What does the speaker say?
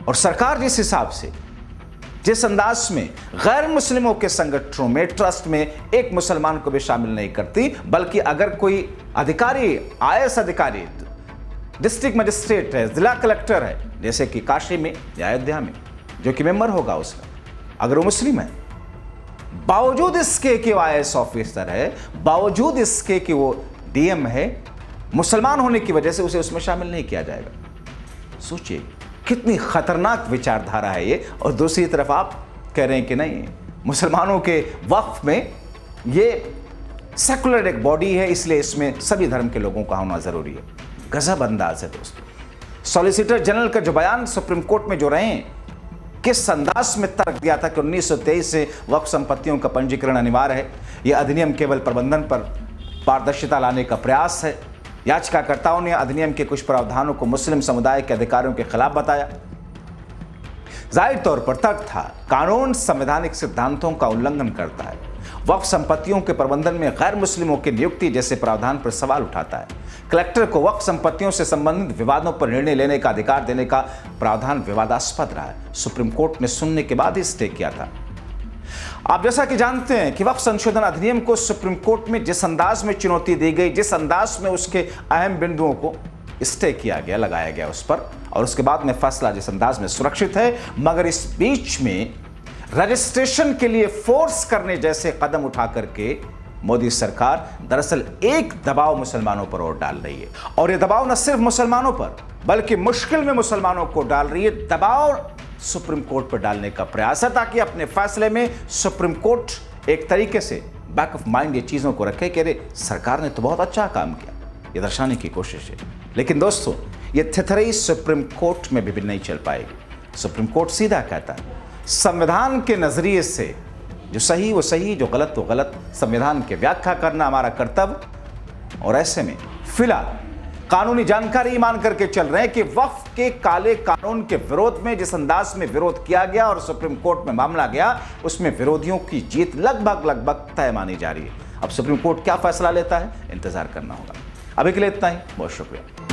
और सरकार जिस हिसाब से, जिस अंदाज में गैर मुस्लिमों के संगठनों में, ट्रस्ट में एक मुसलमान को भी शामिल नहीं करती, बल्कि अगर कोई अधिकारी, आईएएस अधिकारी, डिस्ट्रिक्ट मजिस्ट्रेट है, जिला कलेक्टर है, जैसे कि काशी में या अयोध्या में, जो कि मेंबर होगा उसका, अगर वो मुस्लिम है, बावजूद इसके कि वो आईएएस ऑफिसर है, बावजूद इसके कि वो डीएम है, मुसलमान होने की वजह से उसे उसमें शामिल नहीं किया जाएगा। सोचिए कितनी खतरनाक विचारधारा है ये। और दूसरी तरफ आप कह रहे हैं कि नहीं, मुसलमानों के वक्फ में ये सेकुलर एक बॉडी है, इसलिए इसमें सभी धर्म के लोगों का होना जरूरी है। गजब अंदाज है दोस्तों। सॉलिसिटर जनरल का जो बयान सुप्रीम कोर्ट में जो रहे हैं, किस अंदाज में तर्क दिया था कि 1923 से वक्फ संपत्तियों का पंजीकरण अनिवार्य है, यह अधिनियम केवल प्रबंधन पर पारदर्शिता लाने का प्रयास है। याचिकाकर्ताओं ने अधिनियम के कुछ प्रावधानों को मुस्लिम समुदाय के अधिकारों के खिलाफ बताया। जाहिर तौर पर तर्क था, कानून संवैधानिक सिद्धांतों का उल्लंघन करता है, वक्फ संपत्तियों के प्रबंधन में गैर मुस्लिमों की नियुक्ति जैसे प्रावधान पर सवाल उठाता है। कलेक्टर को वक्फ संपत्तियों से संबंधित विवादों पर निर्णय लेने का अधिकार देने का प्रावधान विवादास्पद रहा है। सुप्रीम कोर्ट ने सुनने के बाद ही स्टे किया था। आप जैसा कि जानते हैं कि वक्फ संशोधन अधिनियम को सुप्रीम कोर्ट में जिस अंदाज में चुनौती दी गई, जिस अंदाज में उसके अहम बिंदुओं को स्टे किया गया, लगाया गया उस पर, और उसके बाद में फैसला जिस अंदाज में सुरक्षित है, मगर इस बीच में रजिस्ट्रेशन के लिए फोर्स करने जैसे कदम उठा करके मोदी सरकार दरअसल एक दबाव मुसलमानों पर और डाल रही है। और यह दबाव न सिर्फ मुसलमानों पर, बल्कि मुश्किल में मुसलमानों को डाल रही है। दबाव सुप्रीम कोर्ट पर डालने का प्रयास है, ताकि अपने फैसले में सुप्रीम कोर्ट एक तरीके से बैक ऑफ माइंड ये चीज़ों को रखे कि अरे सरकार ने तो बहुत अच्छा काम किया, ये दर्शाने की कोशिश है। लेकिन दोस्तों, ये थेथरई सुप्रीम कोर्ट में भी नहीं चल पाएगी। सुप्रीम कोर्ट सीधा कहता है, संविधान के नजरिए से जो सही वो सही, जो गलत वो गलत, संविधान की व्याख्या करना हमारा कर्तव्य। और ऐसे में फिलहाल कानूनी जानकारी मान करके चल रहे हैं कि वक्फ के काले कानून के विरोध में जिस अंदाज में विरोध किया गया और सुप्रीम कोर्ट में मामला गया, उसमें विरोधियों की जीत लगभग तय मानी जा रही है। अब सुप्रीम कोर्ट क्या फैसला लेता है, इंतजार करना होगा। अभी के लिए इतना ही, बहुत शुक्रिया।